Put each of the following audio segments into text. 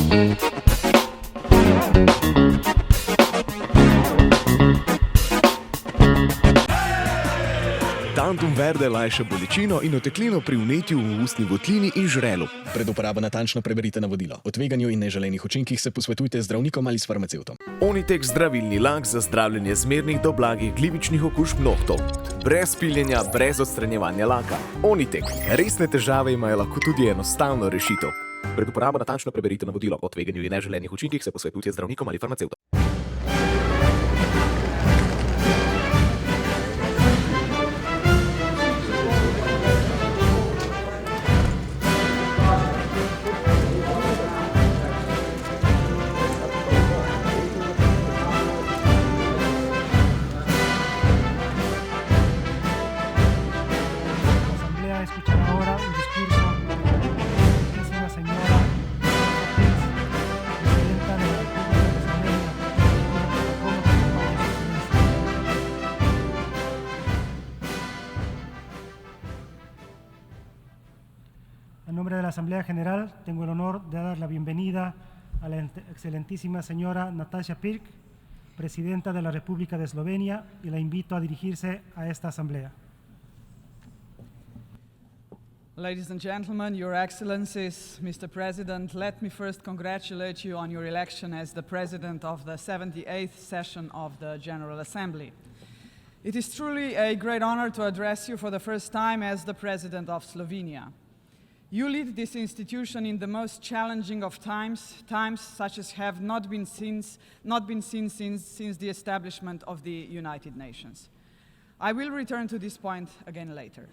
Tantum verde lajša bolečino in oteklino pri vnetju v ustni votlini in žrelu. Pred uporabo natančno preberite navodilo. O tveganju in neželenih učinkih se posvetujte z zdravnikom ali s farmacevtom. Onitek zdravilni lak za zdravljenje zmernih do blagih glivičnih okužb nohtov. Brez piljenja, brez odstranjevanja laka. Onitek. Resne težave imajo lahko tudi enostavno rešitev. Pred uporabo natančno preberite navodilo. O tveganju in neželenih učinkih se posvetujte z zdravnikom ali farmacevtom. En nombre de la Asamblea General, tengo el honor de dar la bienvenida a la excelentísima señora Nataša Pirc, Presidenta de la República de Eslovenia, y la invito a dirigirse a esta Asamblea. Ladies and gentlemen, Your Excellencies, Mr. President, let me first congratulate you on your election as the President of the 78th session of the General Assembly. It is truly a great honor to address you for the first time as the President of Slovenia. You lead this institution in the most challenging of times such as have not been seen since the establishment of the United Nations. I will return to this point again later.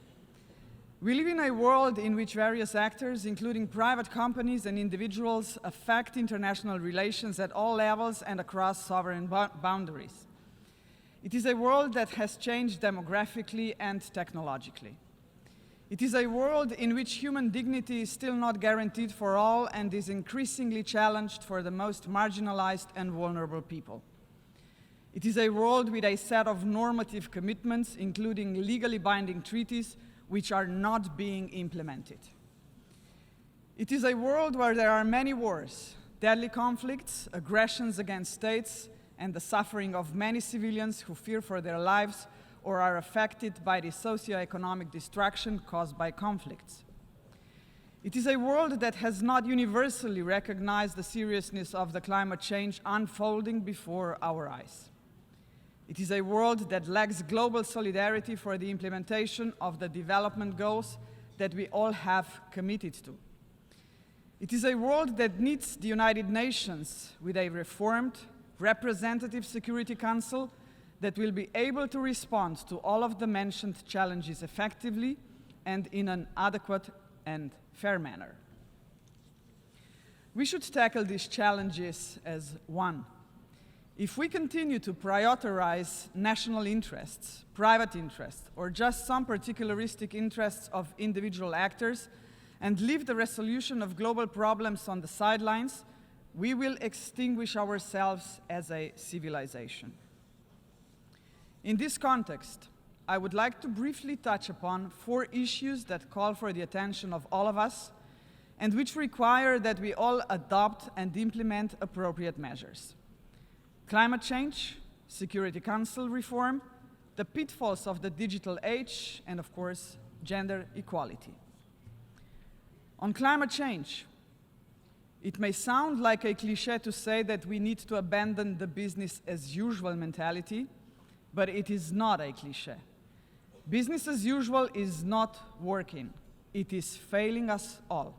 We live in a world in which various actors, including private companies and individuals, affect international relations at all levels and across sovereign boundaries. It is a world that has changed demographically and technologically. It is a world in which human dignity is still not guaranteed for all and is increasingly challenged for the most marginalized and vulnerable people. It is a world with a set of normative commitments, including legally binding treaties, which are not being implemented. It is a world where there are many wars, deadly conflicts, aggressions against states, and the suffering of many civilians who fear for their lives or are affected by the socio-economic destruction caused by conflicts. It is a world that has not universally recognized the seriousness of the climate change unfolding before our eyes. It is a world that lacks global solidarity for the implementation of the development goals that we all have committed to. It is a world that needs the United Nations with a reformed, representative Security Council that will be able to respond to all of the mentioned challenges effectively and in an adequate and fair manner. We should tackle these challenges as one. If we continue to prioritize national interests, private interests, or just some particularistic interests of individual actors and leave the resolution of global problems on the sidelines, we will extinguish ourselves as a civilization. In this context, I would like to briefly touch upon 4 issues that call for the attention of all of us and which require that we all adopt and implement appropriate measures. Climate change, Security Council reform, the pitfalls of the digital age, and of course, gender equality. On climate change, it may sound like a cliché to say that we need to abandon the business as usual mentality, but it is not a cliché. Business as usual is not working. It is failing us all.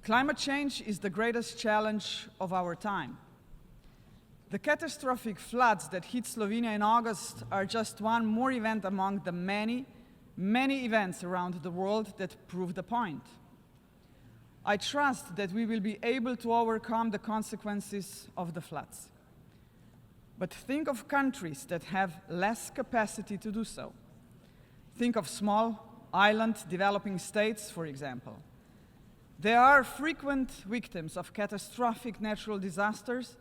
Climate change is the greatest challenge of our time. The catastrophic floods that hit Slovenia in August are just one more event among the many, many events around the world that prove the point. I trust that we will be able to overcome the consequences of the floods. But think of countries that have less capacity to do so. Think of small island developing states, for example. They are frequent victims of catastrophic natural disasters,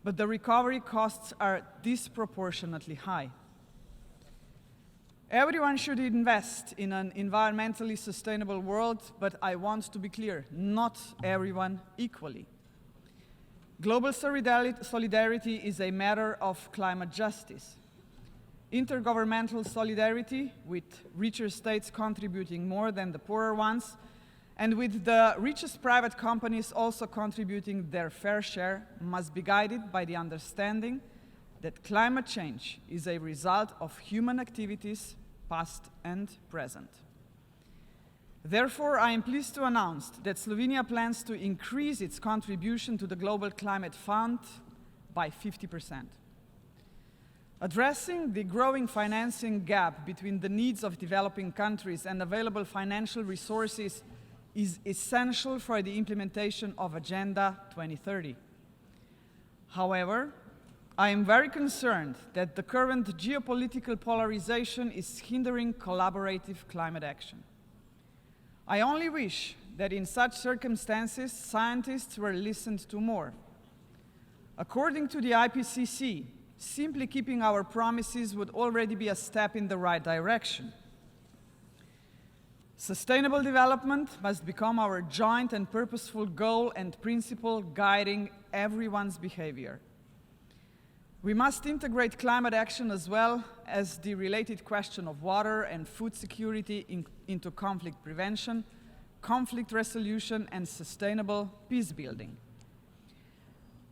but the recovery costs are disproportionately high. Everyone should invest in an environmentally sustainable world, but I want to be clear, not everyone equally. Global solidarity is a matter of climate justice. Intergovernmental solidarity, with richer states contributing more than the poorer ones, and with the richest private companies also contributing their fair share, must be guided by the understanding that climate change is a result of human activities, past and present. Therefore, I am pleased to announce that Slovenia plans to increase its contribution to the Global Climate Fund by 50%. Addressing the growing financing gap between the needs of developing countries and available financial resources is essential for the implementation of Agenda 2030. However, I am very concerned that the current geopolitical polarization is hindering collaborative climate action. I only wish that in such circumstances, scientists were listened to more. According to the IPCC, simply keeping our promises would already be a step in the right direction. Sustainable development must become our joint and purposeful goal and principle guiding everyone's behavior. We must integrate climate action as well as the related question of water and food security into conflict prevention, conflict resolution, and sustainable peace building.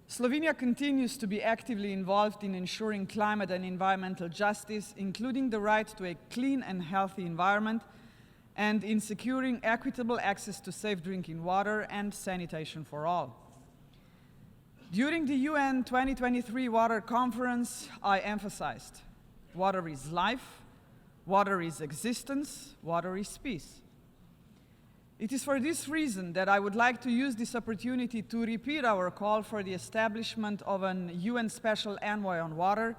Slovenia continues to be actively involved in ensuring climate and environmental justice, including the right to a clean and healthy environment, and in securing equitable access to safe drinking water and sanitation for all. During the UN 2023 Water Conference, I emphasized, water is life, water is existence, water is peace. It is for this reason that I would like to use this opportunity to repeat our call for the establishment of an UN Special Envoy on Water,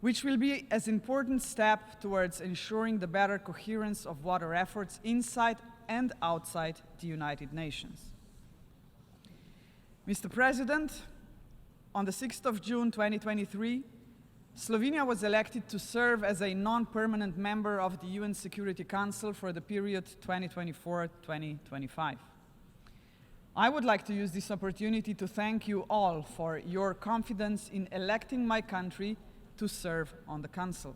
which will be an important step towards ensuring the better coherence of water efforts inside and outside the United Nations. Mr. President, on the 6th of June 2023, Slovenia was elected to serve as a non-permanent member of the UN Security Council for the period 2024-2025. I would like to use this opportunity to thank you all for your confidence in electing my country to serve on the Council.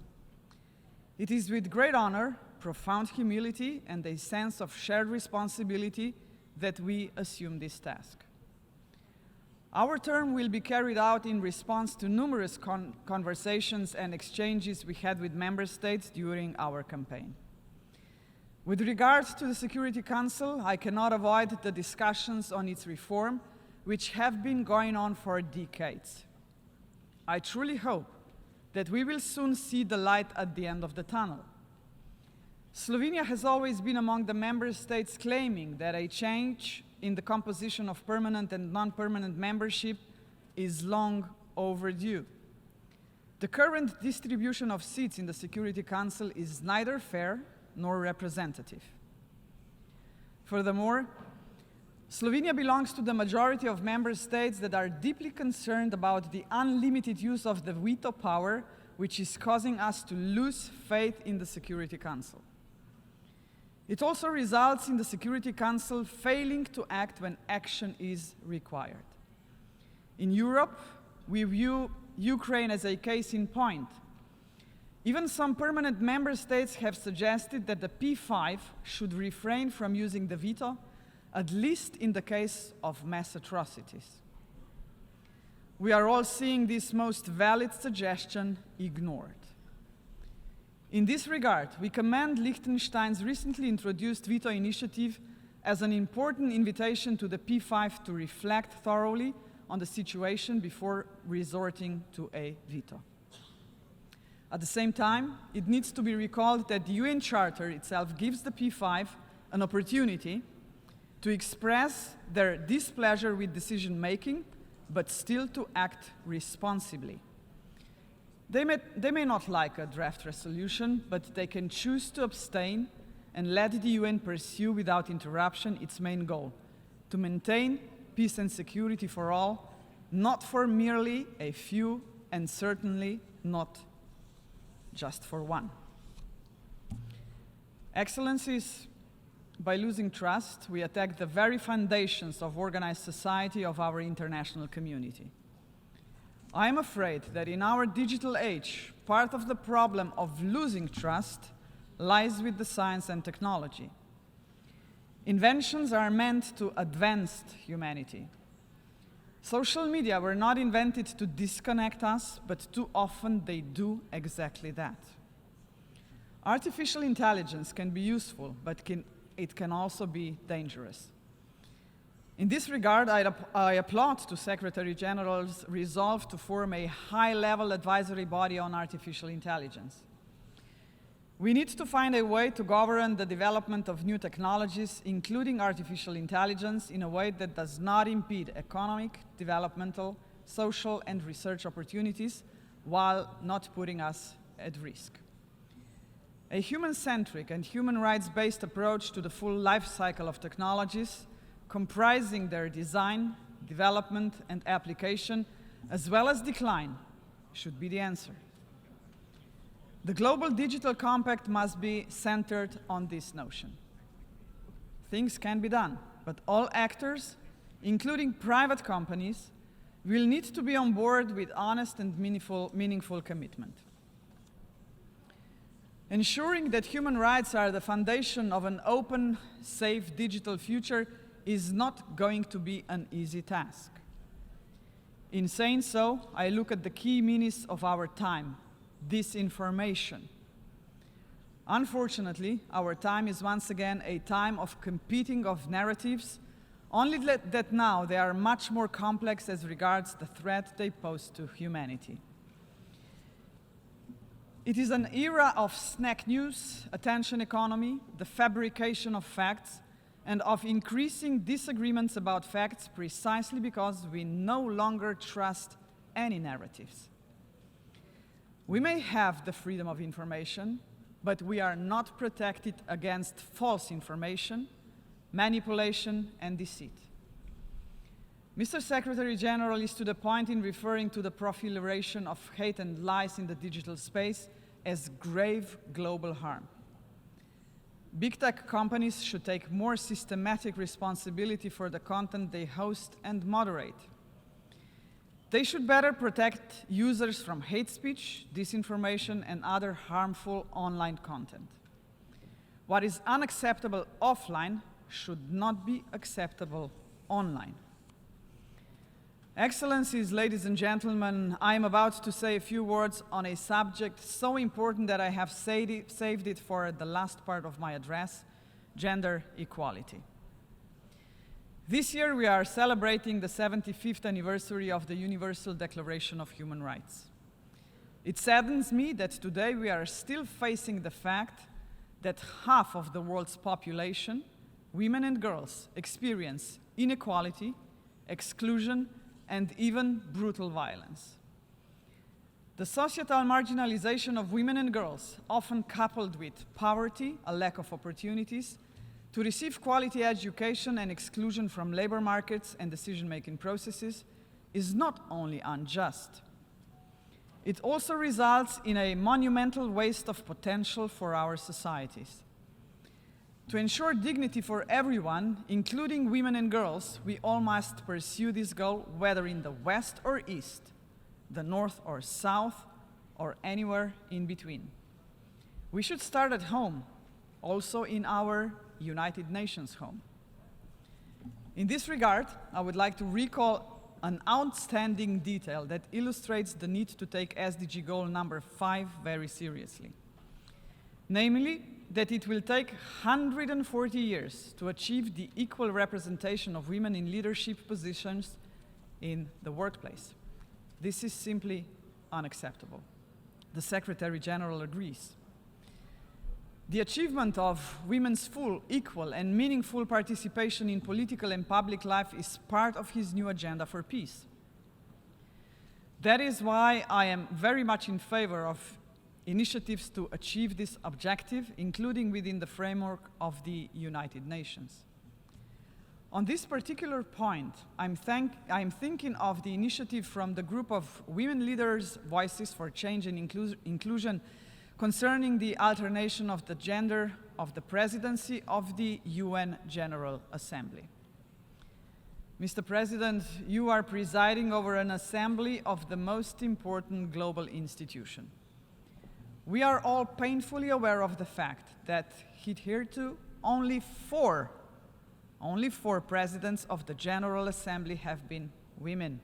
It is with great honor, profound humility, and a sense of shared responsibility that we assume this task. Our term will be carried out in response to numerous conversations and exchanges we had with member states during our campaign. With regard to the Security Council, I cannot avoid the discussions on its reform, which have been going on for decades. I truly hope that we will soon see the light at the end of the tunnel. Slovenia has always been among the member states claiming that a change in the composition of permanent and non-permanent membership is long overdue. The current distribution of seats in the Security Council is neither fair nor representative. Furthermore, Slovenia belongs to the majority of member states that are deeply concerned about the unlimited use of the veto power, which is causing us to lose faith in the Security Council. It also results in the Security Council failing to act when action is required. In Europe, we view Ukraine as a case in point. Even some permanent member states have suggested that the P5 should refrain from using the veto, at least in the case of mass atrocities. We are all seeing this most valid suggestion ignored. In this regard, we commend Liechtenstein's recently introduced veto initiative as an important invitation to the P5 to reflect thoroughly on the situation before resorting to a veto. At the same time, it needs to be recalled that the UN Charter itself gives the P5 an opportunity to express their displeasure with decision-making, but still to act responsibly. They may not like a draft resolution, but they can choose to abstain and let the UN pursue without interruption its main goal, to maintain peace and security for all, not for merely a few, and certainly not just for one. Excellencies, by losing trust, we attack the very foundations of organized society of our international community. I am afraid that in our digital age, part of the problem of losing trust lies with the science and technology. Inventions are meant to advance humanity. Social media were not invented to disconnect us, but too often they do exactly that. Artificial intelligence can be useful, but it can also be dangerous. In this regard, I applaud to Secretary General's resolve to form a high-level advisory body on artificial intelligence. We need to find a way to govern the development of new technologies, including artificial intelligence, in a way that does not impede economic, developmental, social, and research opportunities, while not putting us at risk. A human-centric and human rights-based approach to the full life cycle of technologies, comprising their design, development, and application, as well as decline, should be the answer. The Global Digital Compact must be centered on this notion. Things can be done, but all actors, including private companies, will need to be on board with honest and meaningful commitment. Ensuring that human rights are the foundation of an open, safe digital future is not going to be an easy task. In saying so, I look at the key menace of our time: disinformation. Unfortunately, our time is once again a time of competing of narratives, only that now they are much more complex as regards the threat they pose to humanity. It is an era of snack news, attention economy, the fabrication of facts, and of increasing disagreements about facts precisely because we no longer trust any narratives. We may have the freedom of information, but we are not protected against false information, manipulation, and deceit. Mr. Secretary General is to the point in referring to the proliferation of hate and lies in the digital space as grave global harm. Big tech companies should take more systematic responsibility for the content they host and moderate. They should better protect users from hate speech, disinformation, and other harmful online content. What is unacceptable offline should not be acceptable online. Excellencies, ladies and gentlemen, I am about to say a few words on a subject so important that I have saved it for the last part of my address: gender equality. This year we are celebrating the 75th anniversary of the Universal Declaration of Human Rights. It saddens me that today we are still facing the fact that half of the world's population, women and girls, experience inequality, exclusion, and even brutal violence. The societal marginalization of women and girls, often coupled with poverty, a lack of opportunities to receive quality education, and exclusion from labor markets and decision-making processes, is not only unjust. It also results in a monumental waste of potential for our societies. To ensure dignity for everyone, including women and girls, we all must pursue this goal, whether in the West or East, the North or South, or anywhere in between. We should start at home, also in our United Nations home. In this regard, I would like to recall an outstanding detail that illustrates the need to take SDG goal number 5 very seriously. Namely, that it will take 140 years to achieve the equal representation of women in leadership positions in the workplace. This is simply unacceptable. The Secretary General agrees. The achievement of women's full, equal, and meaningful participation in political and public life is part of his new agenda for peace. That is why I am very much in favor of initiatives to achieve this objective, including within the framework of the United Nations. On this particular point, I'm thinking of the initiative from the group of women leaders' Voices for Change and Inclusion concerning the alternation of the gender of the Presidency of the UN General Assembly. Mr. President, you are presiding over an assembly of the most important global institution. We are all painfully aware of the fact that hitherto only four presidents of the General Assembly have been women.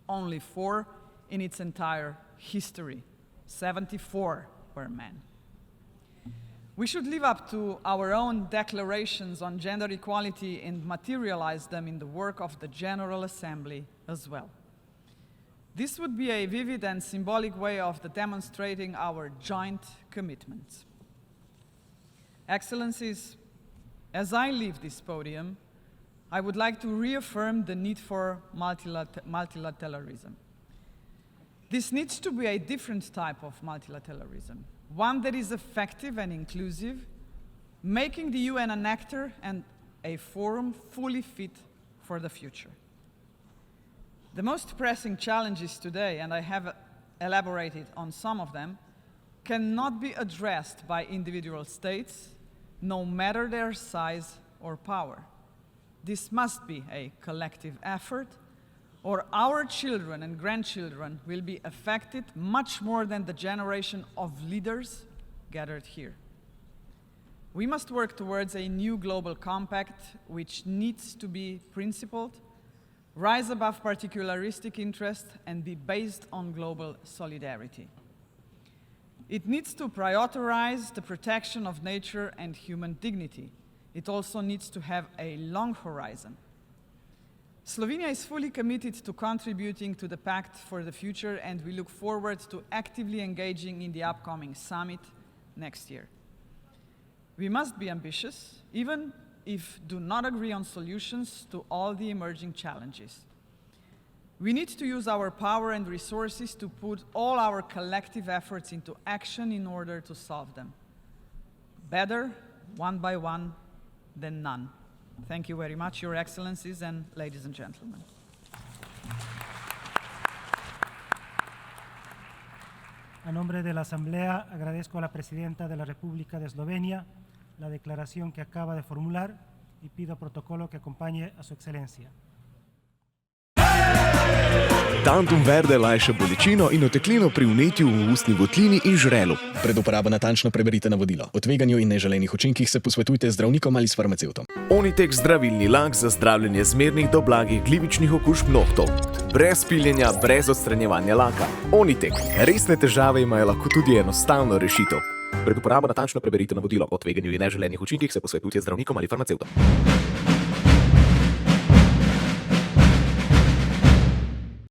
Only 4 in its entire history. 74 were men. We should live up to our own declarations on gender equality and materialize them in the work of the General Assembly as well. This would be a vivid and symbolic way of demonstrating our joint commitments. Excellencies, as I leave this podium, I would like to reaffirm the need for multilateralism. This needs to be a different type of multilateralism, one that is effective and inclusive, making the UN an actor and a forum fully fit for the future. The most pressing challenges today, and I have elaborated on some of them, cannot be addressed by individual states, no matter their size or power. This must be a collective effort, or our children and grandchildren will be affected much more than the generation of leaders gathered here. We must work towards a new global compact which needs to be principled, rise above particularistic interest, and be based on global solidarity. It needs to prioritize the protection of nature and human dignity. It also needs to have a long horizon. Slovenia is fully committed to contributing to the Pact for the Future, and we look forward to actively engaging in the upcoming summit next year. We must be ambitious, even if do not agree on solutions to all the emerging challenges. We need to use our power and resources to put all our collective efforts into action in order to solve them. Better, one by one, than none. Thank you very much, Your Excellencies and ladies and gentlemen. A nombre de la Asamblea, agradezco a la Presidenta de la República de Eslovenia la declaración que acaba de formular y pido protocolo que acompañe a Su Excelencia. Tantum verde lajša bolečino in oteklino pri vnetju v ustni votlini in žrelu. Pred uporabo natančno preberite navodilo. O tveganju in neželenih učinkih se posvetujte z zdravnikom ali s farmacevtom. Onitek zdravilni lak za zdravljenje zmernih do blagih glivičnih okužb nohtov. Brez piljenja, brez odstranjevanja laka. Onitek. Resne težave imajo lahko tudi enostavno rešitev. Pred uporabo natančno preberite navodilo. O tveganju in neželenih učinkih se posvetujte z zdravnikom ali farmacevtom.